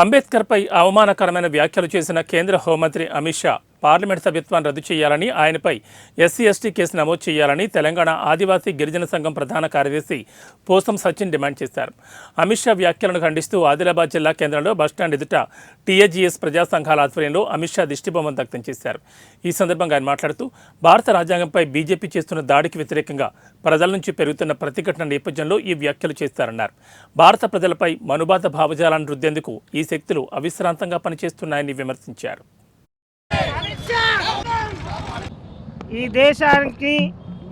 అంబేద్కర్పై అవమానకరమైన వ్యాఖ్యలు చేసిన కేంద్ర హోంమంత్రి అమిత్ షా పార్లమెంట్ సభ్యత్వాన్ని రద్దు చేయాలని, ఆయనపై ఎస్సీ ఎస్టీ కేసు నమోదు చేయాలని తెలంగాణ ఆదివాసీ గిరిజన సంఘం ప్రధాన కార్యదర్శి పోసం సచిన్ డిమాండ్ చేశారు. అమిత్ షా వ్యాఖ్యలను ఖండిస్తూ ఆదిలాబాద్ జిల్లా కేంద్రంలో బస్టాండ్ ఎదుట టీఏజీఎస్ ప్రజా సంఘాల ఆధ్వర్యంలో అమిత్ షా దిష్టిబొమ్మను దగ్ధం చేశారు. ఈ సందర్భంగా ఆయన మాట్లాడుతూ భారత రాజ్యాంగంపై బీజేపీ చేస్తున్న దాడికి వ్యతిరేకంగా ప్రజల నుంచి పెరుగుతున్న ప్రతిఘటన నేపథ్యంలో ఈ వ్యాఖ్యలు చేస్తారన్నారు. భారత ప్రజలపై మనుబాధ భావజాలాన్ని రుద్దేందుకు ఈ శక్తులు అవిశ్రాంతంగా పనిచేస్తున్నాయని విమర్శించారు. ఈ దేశానికి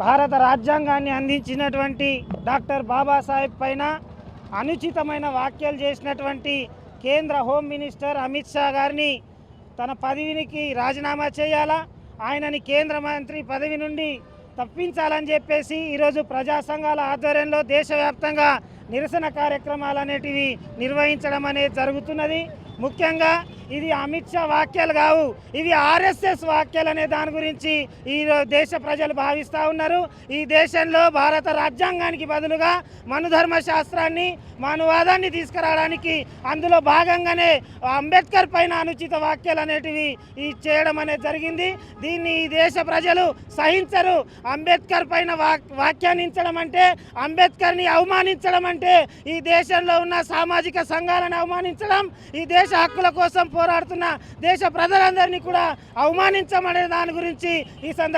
భారత రాజ్యాంగాన్ని అందించినటువంటి డాక్టర్ బాబాసాహెబ్ పైన అనుచితమైన వ్యాఖ్యలు చేసినటువంటి కేంద్ర హోం మినిస్టర్ అమిత్ షా గారిని తన పదవికి రాజీనామా చేయాలా, ఆయనని కేంద్ర మంత్రి పదవి నుండి తప్పించాలని చెప్పేసి ఈరోజు ప్రజా సంఘాల ఆధ్వర్యంలో దేశవ్యాప్తంగా నిరసన కార్యక్రమాలు అనేటివి నిర్వహించడం అనేది జరుగుతున్నది. ముఖ్యంగా ఇది అమిత్ షా వాక్యాలు కావు, ఇవి ఆర్ఎస్ఎస్ వాక్యాలు అనే దాని గురించి ఈ దేశ ప్రజలు భావిస్తూ ఉన్నారు. ఈ దేశంలో భారత రాజ్యాంగానికి బదులుగా మనుధర్మ శాస్త్రాన్ని, మనువాదాన్ని తీసుకురావడానికి అందులో భాగంగానే అంబేద్కర్ పైన అనుచిత వాక్యాలు అనేటివి చేయడం అనేది జరిగింది. దీన్ని ఈ దేశ ప్రజలు సహించరు. అంబేద్కర్ పైన వ్యాఖ్యానించడం అంటే, అంబేద్కర్ని అవమానించడం అంటే ఈ దేశంలో ఉన్న సామాజిక సంఘాలను అవమానించడం, ఈ దేశ హక్కుల కోసం పోరాడుతున్న దేశ ప్రజలందరినీ కూడా అవమానించమనే దాని గురించి ఈ సందర్భంగా